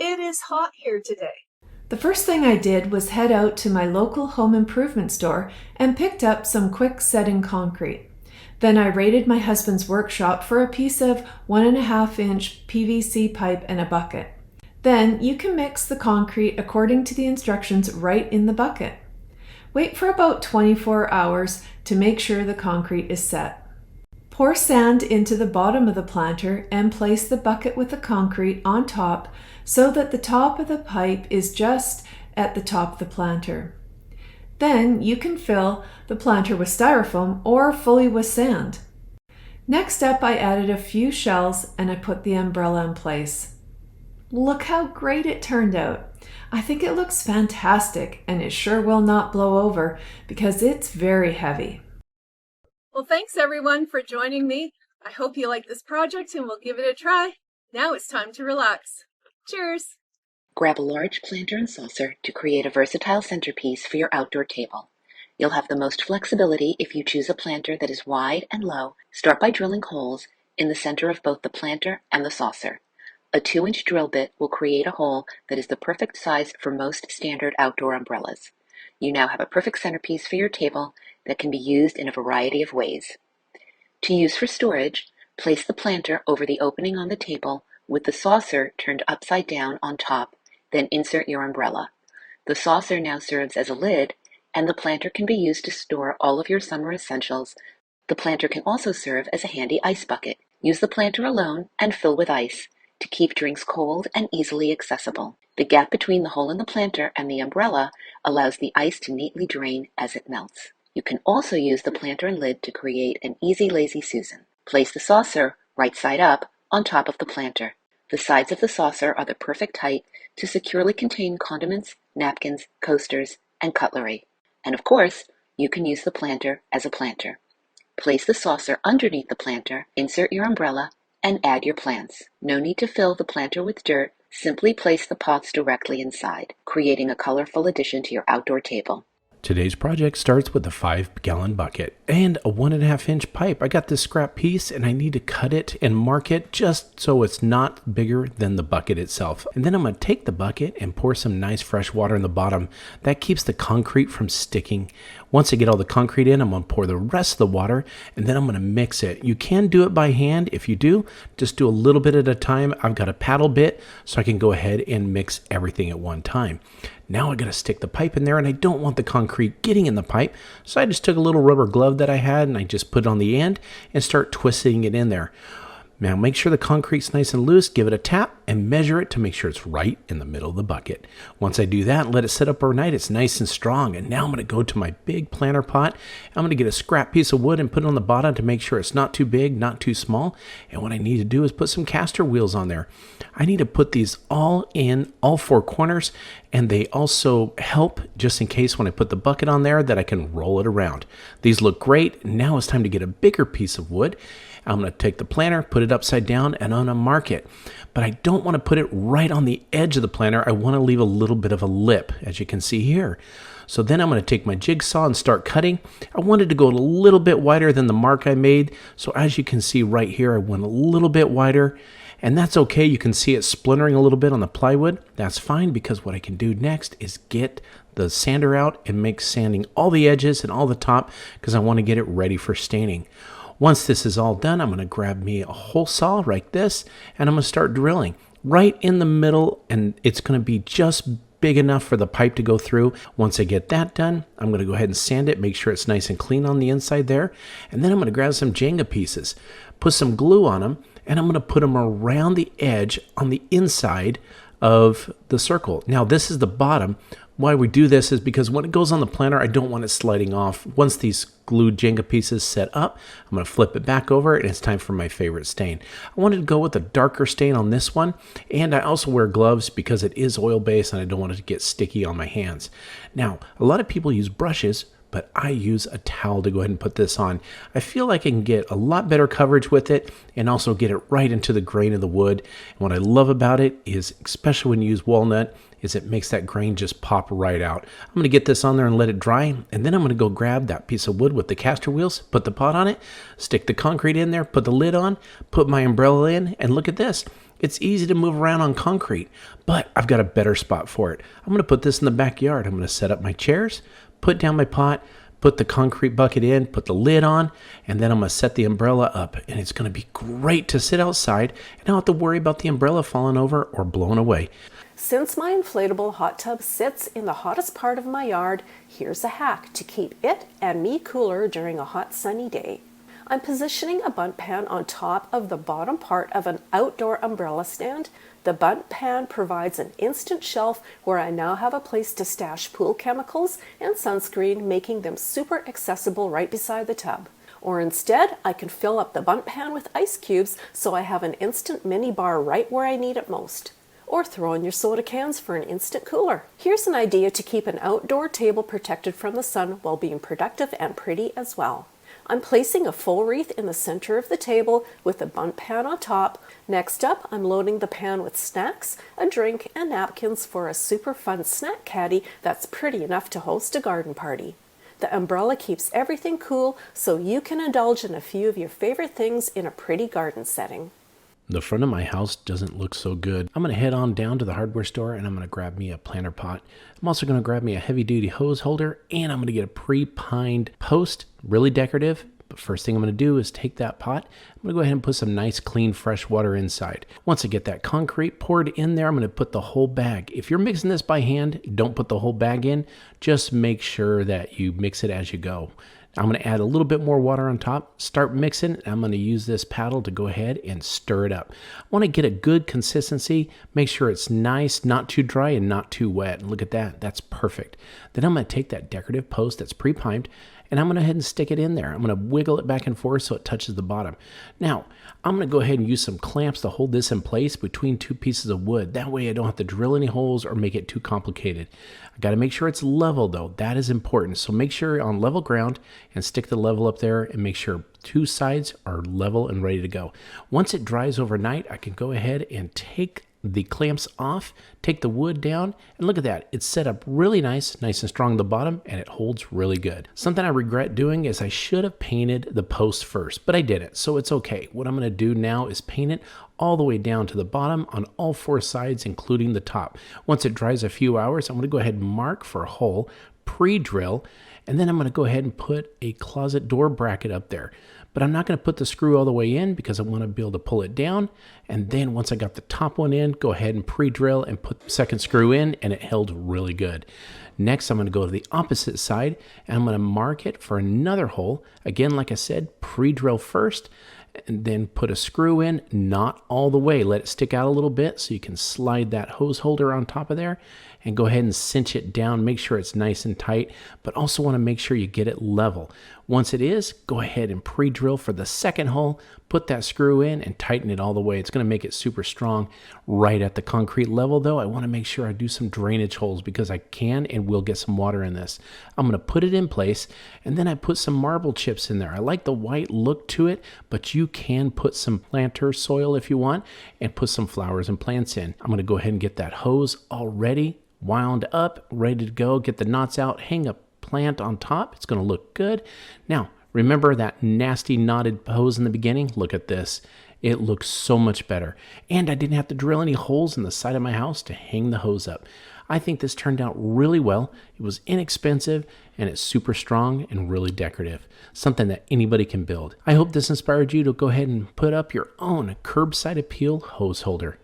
It is hot here today. The first thing I did was head out to my local home improvement store and picked up some quick setting concrete. Then I raided my husband's workshop for a piece of 1.5-inch PVC pipe and a bucket. Then you can mix the concrete according to the instructions right in the bucket. Wait for about 24 hours to make sure the concrete is set. Pour sand into the bottom of the planter and place the bucket with the concrete on top so that the top of the pipe is just at the top of the planter. Then you can fill the planter with styrofoam or fully with sand. Next up, I added a few shells and I put the umbrella in place. Look how great it turned out. I think it looks fantastic and it sure will not blow over because it's very heavy. Well, thanks everyone for joining me. I hope you like this project and will give it a try. Now it's time to relax. Cheers! Grab a large planter and saucer to create a versatile centerpiece for your outdoor table. You'll have the most flexibility if you choose a planter that is wide and low. Start by drilling holes in the center of both the planter and the saucer. A 2-inch drill bit will create a hole that is the perfect size for most standard outdoor umbrellas. You now have a perfect centerpiece for your table that can be used in a variety of ways. To use for storage, place the planter over the opening on the table with the saucer turned upside down on top, then insert your umbrella. The saucer now serves as a lid, and the planter can be used to store all of your summer essentials. The planter can also serve as a handy ice bucket. Use the planter alone and fill with ice to keep drinks cold and easily accessible. The gap between the hole in the planter and the umbrella allows the ice to neatly drain as it melts. You can also use the planter and lid to create an easy lazy Susan. Place the saucer, right side up, on top of the planter. The sides of the saucer are the perfect height to securely contain condiments, napkins, coasters, and cutlery. And of course, you can use the planter as a planter. Place the saucer underneath the planter, insert your umbrella, and add your plants. No need to fill the planter with dirt. Simply place the pots directly inside, creating a colorful addition to your outdoor table. Today's project starts with a 5-gallon bucket and a 1.5-inch pipe. I got this scrap piece and I need to cut it and mark it just so it's not bigger than the bucket itself. And then I'm going to take the bucket and pour some nice fresh water in the bottom. That keeps the concrete from sticking. Once I get all the concrete in, I'm going to pour the rest of the water and then I'm going to mix it. You can do it by hand. If you do, just do a little bit at a time. I've got a paddle bit so I can go ahead and mix everything at one time. Now I got to stick the pipe in there and I don't want the concrete getting in the pipe. So I just took a little rubber glove that I had and I just put it on the end and start twisting it in there. Now make sure the concrete's nice and loose, give it a tap and measure it to make sure it's right in the middle of the bucket. Once I do that, let it sit up overnight, it's nice and strong. And now I'm going to go to my big planter pot. I'm going to get a scrap piece of wood and put it on the bottom to make sure it's not too big, not too small. And what I need to do is put some caster wheels on there. I need to put these all in all 4 corners, and they also help just in case when I put the bucket on there that I can roll it around. These look great. Now it's time to get a bigger piece of wood. I'm going to take the planter, put it upside down, and I'm going to mark it. But I don't want to put it right on the edge of the planter. I want to leave a little bit of a lip, as you can see here. So then I'm going to take my jigsaw and start cutting. I wanted to go a little bit wider than the mark I made. So as you can see right here, I went a little bit wider. And that's okay. You can see it splintering a little bit on the plywood. That's fine because what I can do next is get the sander out and make sanding all the edges and all the top because I want to get it ready for staining. Once this is all done, I'm going to grab me a hole saw like this, and I'm going to start drilling right in the middle, and it's going to be just big enough for the pipe to go through. Once I get that done, I'm going to go ahead and sand it, make sure it's nice and clean on the inside there, and then I'm going to grab some Jenga pieces, put some glue on them, and I'm going to put them around the edge on the inside of the circle. Now, this is the bottom. Why we do this is because when it goes on the planter, I don't want it sliding off. Once these glued Jenga pieces set up, I'm going to flip it back over and it's time for my favorite stain. I wanted to go with a darker stain on this one, and I also wear gloves because it is oil-based and I don't want it to get sticky on my hands. Now, a lot of people use brushes, but I use a towel to go ahead and put this on. I feel like I can get a lot better coverage with it and also get it right into the grain of the wood. And what I love about it is, especially when you use walnut, is it makes that grain just pop right out. I'm going to get this on there and let it dry, and then I'm going to go grab that piece of wood with the caster wheels, put the pot on it, stick the concrete in there, put the lid on, put my umbrella in, and look at this. It's easy to move around on concrete, but I've got a better spot for it. I'm going to put this in the backyard. I'm going to set up my chairs, put down my pot, put the concrete bucket in, put the lid on, and then I'm going to set the umbrella up. And it's going to be great to sit outside and not have to worry about the umbrella falling over or blowing away. Since my inflatable hot tub sits in the hottest part of my yard, here's a hack to keep it and me cooler during a hot sunny day. I'm positioning a bundt pan on top of the bottom part of an outdoor umbrella stand. The bundt pan provides an instant shelf where I now have a place to stash pool chemicals and sunscreen, making them super accessible right beside the tub. Or instead, I can fill up the bundt pan with ice cubes so I have an instant mini bar right where I need it most. Or throw in your soda cans for an instant cooler. Here's an idea to keep an outdoor table protected from the sun while being productive and pretty as well. I'm placing a full wreath in the center of the table with the bundt pan on top. Next up, I'm loading the pan with snacks, a drink, and napkins for a super fun snack caddy that's pretty enough to host a garden party. The umbrella keeps everything cool so you can indulge in a few of your favorite things in a pretty garden setting. The front of my house doesn't look so good. I'm going to head on down to the hardware store and I'm going to grab me a planter pot. I'm also going to grab me a heavy duty hose holder and I'm going to get a pre-pined post, really decorative. But first thing I'm going to do is take that pot. I'm going to go ahead and put some nice clean fresh water inside. Once I get that concrete poured in there, I'm going to put the whole bag. If you're mixing this by hand, don't put the whole bag in. Just make sure that you mix it as you go. I'm going to add a little bit more water on top, start mixing. I'm going to use this paddle to go ahead and stir it up. I want to get a good consistency, make sure it's nice, not too dry and not too wet. Look at that, that's perfect. Then I'm going to take that decorative post that's pre-primed and I'm going to go ahead and stick it in there. I'm going to wiggle it back and forth so it touches the bottom. Now, I'm going to go ahead and use some clamps to hold this in place between two pieces of wood. That way I don't have to drill any holes or make it too complicated. I got to make sure it's level though. That is important. So make sure you're on level ground and stick the level up there and make sure two sides are level and ready to go. Once it dries overnight, I can go ahead and take the clamps off, take the wood down, and look at that. It's set up really nice and strong at the bottom, and it holds really good. Something I regret doing is I should have painted the post first, but I didn't, so it's okay. What I'm going to do now is paint it all the way down to the bottom on all four sides, including the top. Once it dries a few hours, I'm going to go ahead and mark for a hole, pre-drill, and then I'm going to go ahead and put a closet door bracket up there. But I'm not going to put the screw all the way in because I want to be able to pull it down. And then once I got the top one in, go ahead and pre-drill and put the second screw in, and it held really good. Next, I'm going to go to the opposite side and I'm going to mark it for another hole. Again, like I said, pre-drill first and then put a screw in, not all the way. Let it stick out a little bit so you can slide that hose holder on top of there and go ahead and cinch it down. Make sure it's nice and tight, but also want to make sure you get it level. Once it is, go ahead and pre-drill for the second hole, put that screw in and tighten it all the way. It's going to make it super strong. Right at the concrete level though, I want to make sure I do some drainage holes because I can and will get some water in this. I'm going to put it in place and then I put some marble chips in there. I like the white look to it, but you can put some planter soil if you want and put some flowers and plants in. I'm going to go ahead and get that hose all ready, wound up, ready to go. Get the knots out, hang a plant on top. It's going to look good. Now, remember that nasty knotted hose in the beginning? Look at this. It looks so much better. And I didn't have to drill any holes in the side of my house to hang the hose up. I think this turned out really well. It was inexpensive and it's super strong and really decorative. Something that anybody can build. I hope this inspired you to go ahead and put up your own curbside appeal hose holder.